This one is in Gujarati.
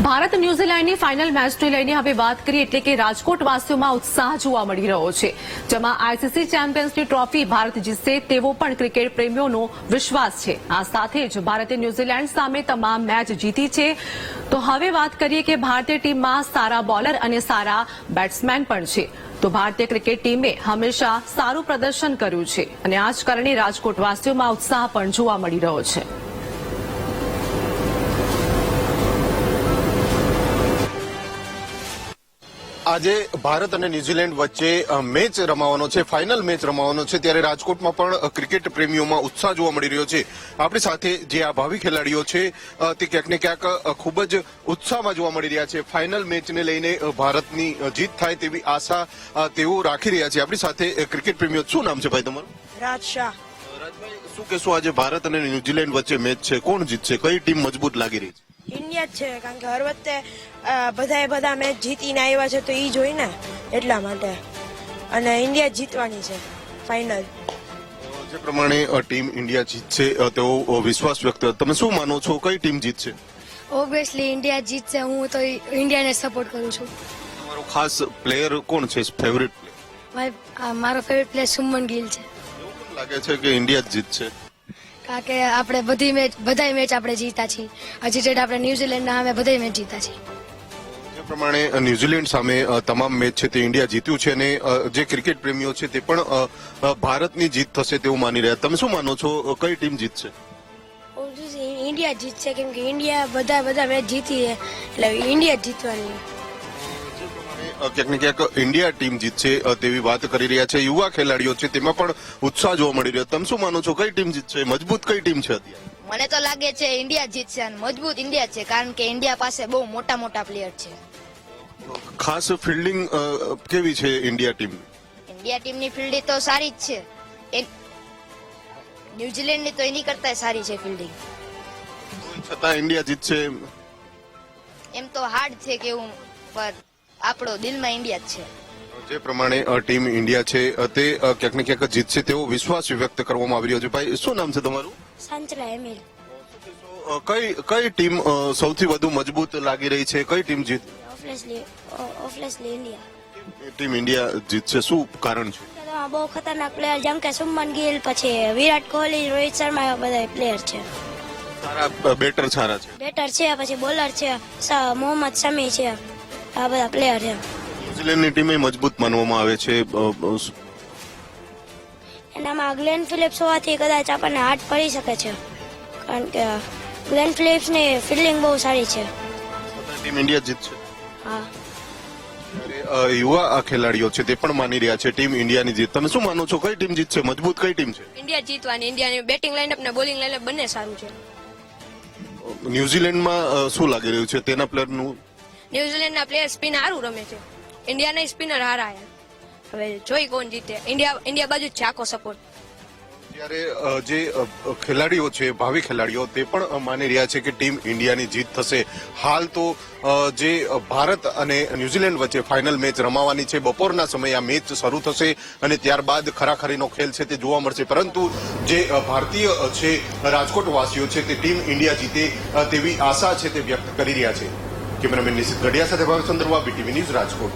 ભારત ન્યુઝીલેન્ડની ફાઇનલ મેચને લઈને હવે વાત કરીએ એટલે કે રાજકોટવાસીઓમાં ઉત્સાહ જોવા મળી રહ્યો છે, જેમાં આઈસીસી ચેમ્પિયન્સની ટ્રોફી ભારત જીતશે તેવો પણ ક્રિકેટ પ્રેમીઓનો વિશ્વાસ છે। આ સાથે જ ભારતે ન્યુઝીલેન્ડ સામે તમામ મેચ જીતી છે। તો હવે વાત કરીએ કે ભારતીય ટીમમાં સારા બોલર અને સારા બેટ્સમેન પણ છે। તો ભારતીય ક્રિકેટ ટીમે હંમેશા સારું પ્રદર્શન કર્યું છે અને આ જ કારણે રાજકોટવાસીઓમાં ઉત્સાહ પણ જોવા મળી રહ્યો છે। આજે ભારત અને ન્યુઝીલેન્ડ વચ્ચે મેચ રમાવાનો છે, ફાઇનલ મેચ રમાવાનો છે, ત્યારે રાજકોટમાં પણ ક્રિકેટ પ્રેમીઓમાં ઉત્સાહ જોવા મળી રહ્યો છે। આપણી સાથે જે આ ભાવિ ખેલાડીઓ છે તે ક્યાંક ને ક્યાંક ખૂબ જ ઉત્સાહમાં જોવા મળી રહ્યા છે। ફાઇનલ મેચને લઈને ભારતની જીત થાય તેવી આશા તેઓ રાખી રહ્યા છે। આપણી સાથે ક્રિકેટ પ્રેમીઓ, શું નામ છે ભાઈ તમારું? રાજ શાહ। રાજભાઈ, શું કહેશો, આજે ભારત અને ન્યુઝીલેન્ડ વચ્ચે મેચ છે, કોણ જીતશે, કઈ ટીમ મજબૂત લાગી રહી છે? ઇન્ડિયા જ છે, કારણ કે હર વખતે બધા મેચ જીતીને આવ્યા છે, તો એ જોઈ ને એટલા માટે, અને ઇન્ડિયા જીતવાની છે ફાઇનલ। જે પ્રમાણે ટીમ ઇન્ડિયા જીતશે તેવો વિશ્વાસ વ્યક્ત, તમે શું માનો છો, કઈ ટીમ જીતશે? ઓબ્વિયસલી ઇન્ડિયા જીતશે, હું તો ઇન્ડિયાને સપોર્ટ કરું છું। તમારો ખાસ પ્લેયર કોણ છે, ફેવરિટ પ્લેયર? મારો ફેવરિટ પ્લેયર શુભમન ગિલ છે। એવું પણ લાગે છે કે ઇન્ડિયા જ જીતશે? કારણ કે આપણે બધાય મેચ આપણે જીતા છીએ, હજી જેટ આપણે ન્યુઝીલેન્ડના સામે બધાય મેચ જીતા છીએ। જે પ્રમાણે ન્યુઝીલેન્ડ સામે તમામ મેચ છે તે ઇન્ડિયા જીત્યું છે અને જે ક્રિકેટ પ્રેમીઓ છે તે પણ ભારતની જીત થશે તેવું માની રહ્યા, તમે શું માનો છો, કઈ ટીમ જીતશે? ઇન્ડિયા જીતશે, કેમ કે ઇન્ડિયા બધા મેચ જીતી છે, એટલે ઇન્ડિયા જીતવાની। ક્યાંક ને ક્યાંક ઇન્ડિયા ટીમ જીતશે તેવી વાત કરી રહ્યા છે યુવા ખેલાડીઓ છે, તેમાં પણ ઉત્સાહ જોવા મળી રહ્યો। તમે શું માનો છો, કઈ ટીમ જીતશે, મજબૂત કઈ ટીમ છે અત્યારે? મને તો લાગે છે ઇન્ડિયા જીતશે અને મજબૂત ઇન્ડિયા છે, કારણ કે ઇન્ડિયા પાસે બહુ મોટા પ્લેયર છે। ખાસ ફિલ્ડિંગ કેવી છે ઇન્ડિયા ટીમ? ઇન્ડિયા ટીમની ફિલ્ડિંગ તો સારી જ છે, ન્યુઝીલેન્ડની તો એની કરતા સારી છે ફિલ્ડિંગ। છતાં ઇન્ડિયા જીતશે એમ તો હાર્ડ છે કેવું, પર આપણો દિલમાં ઇન્ડિયા જ છે। જે પ્રમાણે ટીમ ઇન્ડિયા છે તે ક્યાંક ને ક્યાંક જીતશે તેવો વિશ્વાસ વ્યક્ત કરવામાં આવી રહ્યો છે। ભાઈ, શું નામ છે તમારું? સાંચલા એમિલ। કઈ ટીમ સૌથી વધુ મજબૂત લાગી રહી છે, કઈ ટીમ જીત? Obviously India. ટીમ ઇન્ડિયા જીતશે, શું કારણ છે? બહુ ખતરનાક પ્લેયર જેમ કે શુભમન ગિલ, પછી વિરાટ કોહલી, રોહિત શર્મા, એવા બધા પ્લેયર છે। સારા બેટર છે, પછી બોલર છે, મોહમ્મદ શમી છે, આ બધા પ્લેયર છે। ન્યુઝીલેન્ડની ટીમે મજબૂત માનવામાં આવે છે, એનામાં ગ્લેન ફિલિપ્સ હોવાથી કદાચ આપણને હાથ પડી શકે છે, કારણ કે ગ્લેન ફિલિપ્સની ફિલ્ડિંગ બહુ સારી છે। ટીમ ઇન્ડિયા જીતશે? હા। યુવા ખેલાડીઓ છે તે પણ માની રહ્યા છે ટીમ ઇન્ડિયાની જીત, તમે શું માનો છો, કઈ ટીમ જીતશે, મજબૂત કઈ ટીમ છે? ઇન્ડિયા જીતવાની, ઇન્ડિયાની બેટિંગ લાઇનઅપ ને બોલિંગ લાઇનઅપ બંને સારું છે। ન્યુઝીલેન્ડમાં શું લાગી રહ્યું છે, તેના પ્લેયરનું? ન્યુઝીલેન્ડના પ્લેયર સ્પિન સારું રમે છે, ઇન્ડિયાના સ્પિનર હારા છે, હવે જોઈ કોણ જીતે। ઇન્ડિયા બાજુ જ છે આખો સપોર્ટ। ત્યારે જે ખેલાડીઓ છે, ભાવિ ખેલાડીઓ, તે પણ માની રહ્યા છે કે ટીમ ઇન્ડિયાની જીત થશે। હાલ તો જે ભારત અને ન્યુઝીલેન્ડ વચ્ચે ફાઇનલ મેચ રમાવાની છે, બપોરના સમયે આ મેચ શરૂ થશે અને ત્યારબાદ ખરાખરીનો ખેલ છે તે જોવા મળશે, પરંતુ જે ભારતીય છે રાજકોટવાસીઓ છે તે ટીમ ઇન્ડિયા જીતે તેવી આશા છે તે વ્યક્ત કરી રહ્યા છે। કેમેરામેન નિશિત ગઢિયા સાથે ભાવચંદ્ર વા, બીટીવી ન્યૂઝ, રાજકોટ।